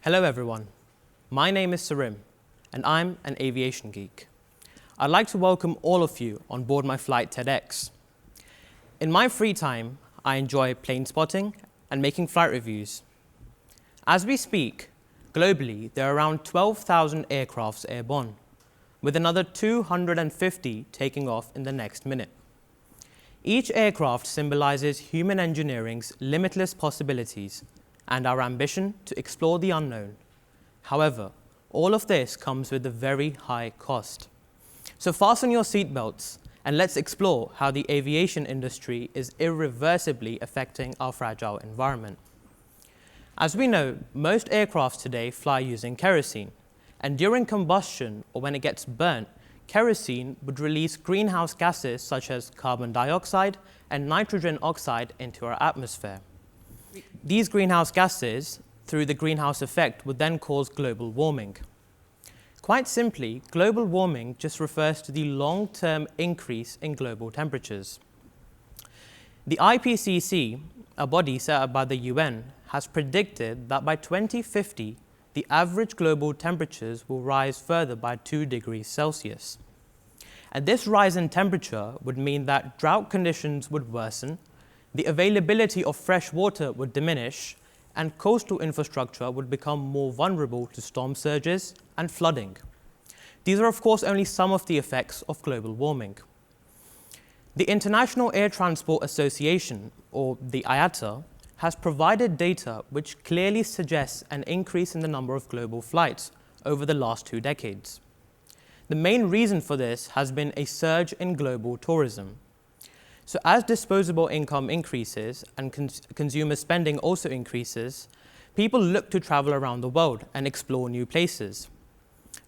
Hello everyone, my name is Sarim and I'm an aviation geek. I'd like to welcome all of you on board my flight TEDx. In my free time, I enjoy plane spotting and making flight reviews. As we speak, globally there are around 12,000 aircrafts airborne, with another 250 taking off in the next minute. Each aircraft symbolizes human engineering's limitless possibilities and our ambition to explore the unknown. However, all of this comes with a very high cost. So fasten your seatbelts and let's explore how the aviation industry is irreversibly affecting our fragile environment. As we know, most aircraft today fly using kerosene, and during combustion or when it gets burnt, kerosene would release greenhouse gases such as carbon dioxide and nitrogen oxide into our atmosphere. These greenhouse gases, through the greenhouse effect, would then cause global warming. Quite simply, global warming just refers to the long-term increase in global temperatures. The IPCC, a body set up by the UN, has predicted that by 2050, the average global temperatures will rise further by 2 degrees Celsius. And this rise in temperature would mean that drought conditions would worsen, the availability of fresh water would diminish, and coastal infrastructure would become more vulnerable to storm surges and flooding. These are, of course, only some of the effects of global warming. The International Air Transport Association, or the IATA, has provided data which clearly suggests an increase in the number of global flights over the last 2 decades. The main reason for this has been a surge in global tourism. So as disposable income increases and consumer spending also increases, people look to travel around the world and explore new places.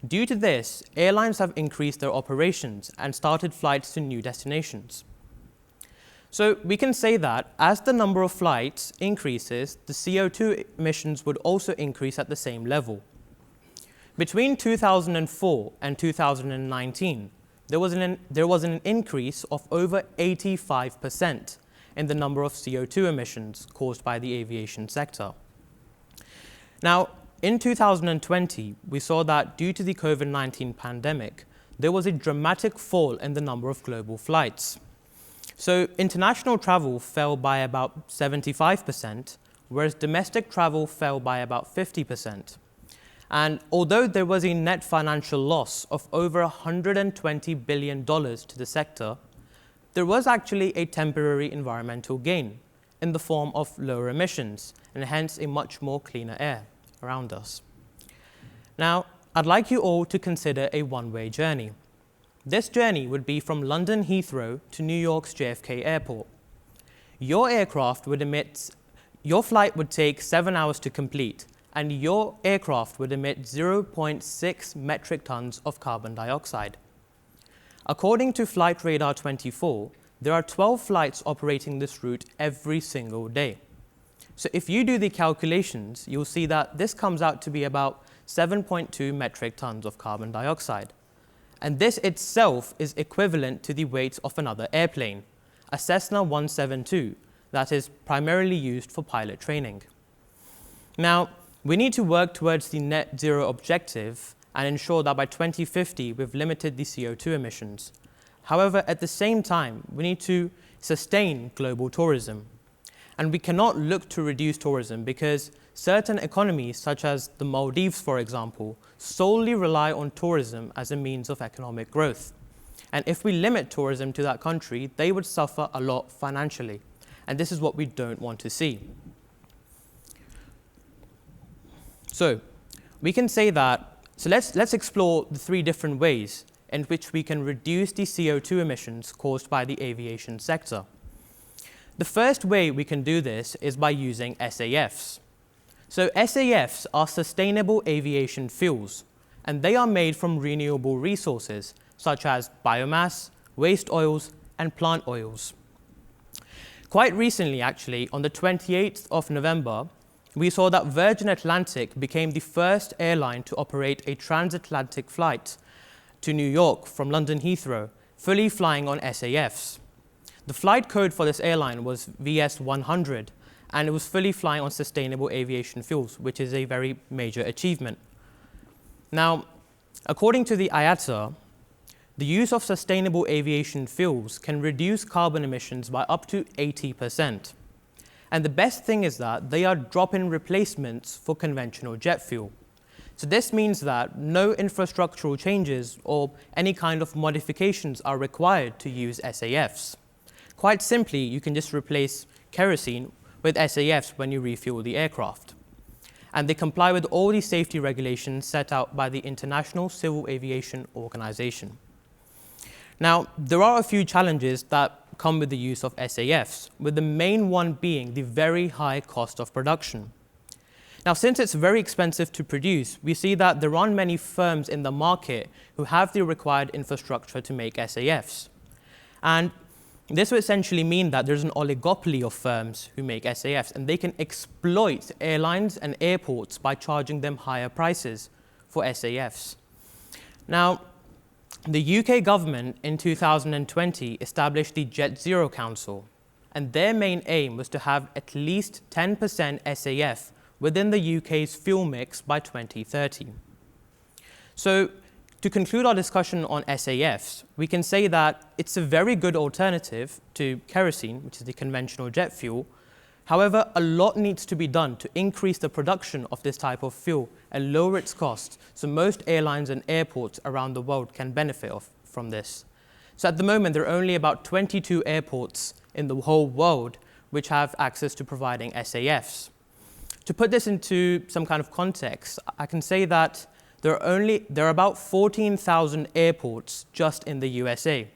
Due to this, airlines have increased their operations and started flights to new destinations. So we can say that as the number of flights increases, the CO2 emissions would also increase at the same level. Between 2004 and 2019, there was an increase of over 85% in the number of CO2 emissions caused by the aviation sector. Now, in 2020, we saw that due to the COVID-19 pandemic, there was a dramatic fall in the number of global flights. So international travel fell by about 75%, whereas domestic travel fell by about 50%. And although there was a net financial loss of over $120 billion to the sector, there was actually a temporary environmental gain in the form of lower emissions and hence a much more cleaner air around us. Now, I'd like you all to consider a one-way journey. This journey would be from London Heathrow to New York's JFK Airport. Your flight would take 7 hours to complete, and your aircraft would emit 0.6 metric tons of carbon dioxide. According to Flight Radar 24, there are 12 flights operating this route every single day. So if you do the calculations, you'll see that this comes out to be about 7.2 metric tons of carbon dioxide. And this itself is equivalent to the weight of another airplane, a Cessna 172, that is primarily used for pilot training. Now, we need to work towards the net zero objective and ensure that by 2050 we've limited the CO2 emissions. However, at the same time, we need to sustain global tourism. And we cannot look to reduce tourism because certain economies, such as the Maldives, for example, solely rely on tourism as a means of economic growth. And if we limit tourism to that country, they would suffer a lot financially. And this is what we don't want to see. So we can say that, let's explore the 3 different ways in which we can reduce the CO2 emissions caused by the aviation sector. The first way we can do this is by using SAFs. So SAFs are sustainable aviation fuels, and they are made from renewable resources such as biomass, waste oils, and plant oils. Quite recently, actually, on the 28th of November, we saw that Virgin Atlantic became the first airline to operate a transatlantic flight to New York from London Heathrow, fully flying on SAFs. The flight code for this airline was VS100, and it was fully flying on sustainable aviation fuels, which is a very major achievement. Now, according to the IATA, the use of sustainable aviation fuels can reduce carbon emissions by up to 80%. And the best thing is that they are drop-in replacements for conventional jet fuel. So this means that no infrastructural changes or any kind of modifications are required to use SAFs. Quite simply, you can just replace kerosene with SAFs when you refuel the aircraft. And they comply with all the safety regulations set out by the International Civil Aviation Organization. Now, there are a few challenges that come with the use of SAFs, with the main one being the very high cost of production. Now, since it's very expensive to produce, we see that there aren't many firms in the market who have the required infrastructure to make SAFs. And this will essentially mean that there's an oligopoly of firms who make SAFs, and they can exploit airlines and airports by charging them higher prices for SAFs. Now, the UK government in 2020 established the Jet Zero Council, and their main aim was to have at least 10% SAF within the UK's fuel mix by 2030. So, to conclude our discussion on SAFs, we can say that it's a very good alternative to kerosene, which is the conventional jet fuel. However, a lot needs to be done to increase the production of this type of fuel and lower its cost, so most airlines and airports around the world can benefit from this. So at the moment, there are only about 22 airports in the whole world which have access to providing SAFs. To put this into some kind of context, I can say that there are about 14,000 airports just in the USA.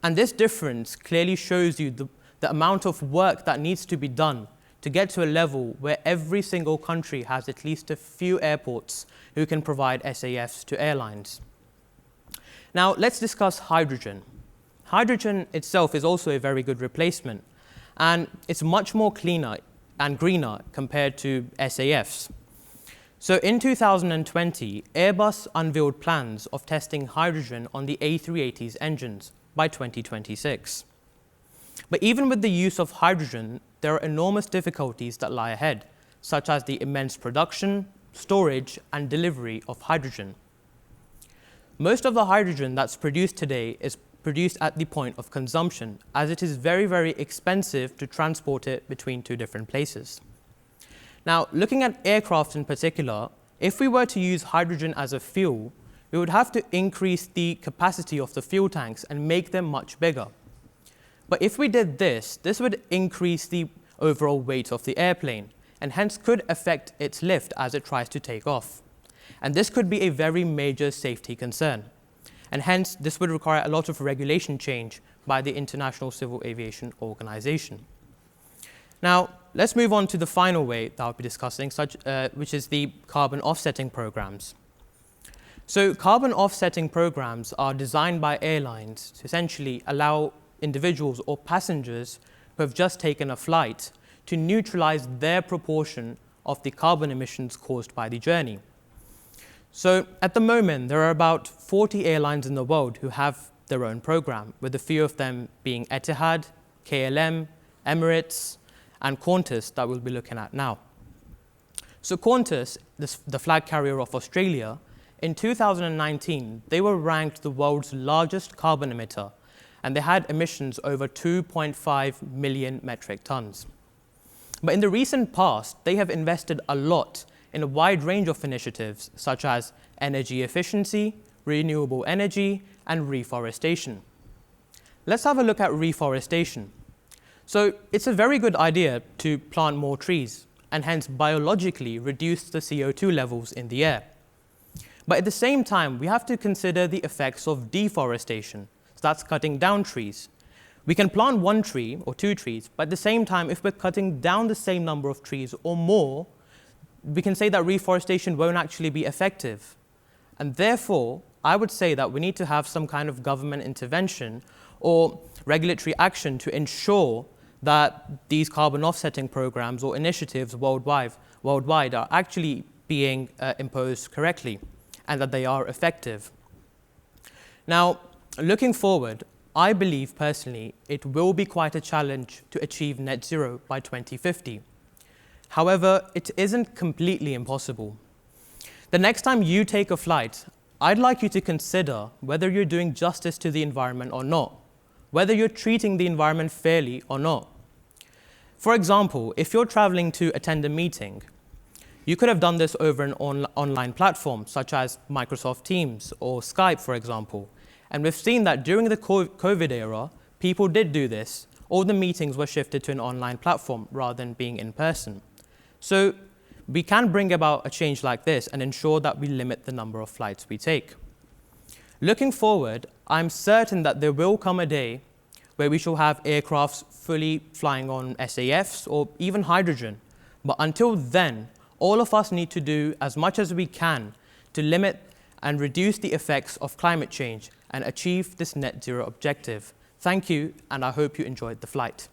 And this difference clearly shows you the amount of work that needs to be done to get to a level where every single country has at least a few airports who can provide SAFs to airlines. Now, let's discuss hydrogen. Hydrogen itself is also a very good replacement, and it's much more cleaner and greener compared to SAFs. So in 2020, Airbus unveiled plans of testing hydrogen on the A380's engines by 2026. But even with the use of hydrogen, there are enormous difficulties that lie ahead, such as the immense production, storage, and delivery of hydrogen. Most of the hydrogen that's produced today is produced at the point of consumption, as it is very, very expensive to transport it between two different places. Now, looking at aircraft in particular, if we were to use hydrogen as a fuel, we would have to increase the capacity of the fuel tanks and make them much bigger. But if we did this, this would increase the overall weight of the airplane, and hence could affect its lift as it tries to take off. And this could be a very major safety concern. And hence, this would require a lot of regulation change by the International Civil Aviation Organization. Now, let's move on to the final way that I'll be discussing, which is the carbon offsetting programs. So carbon offsetting programs are designed by airlines to essentially allow individuals or passengers who have just taken a flight to neutralize their proportion of the carbon emissions caused by the journey. So at the moment, there are about 40 airlines in the world who have their own program, with a few of them being Etihad, KLM, Emirates, and Qantas that we'll be looking at now. So Qantas, the flag carrier of Australia, in 2019, they were ranked the world's largest carbon emitter, and they had emissions over 2.5 million metric tons. But in the recent past, they have invested a lot in a wide range of initiatives such as energy efficiency, renewable energy, and reforestation. Let's have a look at reforestation. So it's a very good idea to plant more trees and hence biologically reduce the CO2 levels in the air. But at the same time, we have to consider the effects of deforestation. So that's cutting down trees. We can plant one tree or two trees, but at the same time, if we're cutting down the same number of trees or more, we can say that reforestation won't actually be effective. And therefore, I would say that we need to have some kind of government intervention or regulatory action to ensure that these carbon offsetting programs or initiatives worldwide are actually being imposed correctly and that they are effective. Now, looking forward, I believe personally it will be quite a challenge to achieve net zero by 2050. However, it isn't completely impossible. The next time you take a flight, I'd like you to consider whether you're doing justice to the environment or not, whether you're treating the environment fairly or not. For example, if you're traveling to attend a meeting, you could have done this over an online platform such as Microsoft Teams or Skype, for example. And we've seen that during the COVID era, people did do this. All the meetings were shifted to an online platform rather than being in person. So we can bring about a change like this and ensure that we limit the number of flights we take. Looking forward, I'm certain that there will come a day where we shall have aircrafts fully flying on SAFs or even hydrogen. But until then, all of us need to do as much as we can to limit and reduce the effects of climate change and achieve this net zero objective. Thank you, and I hope you enjoyed the flight.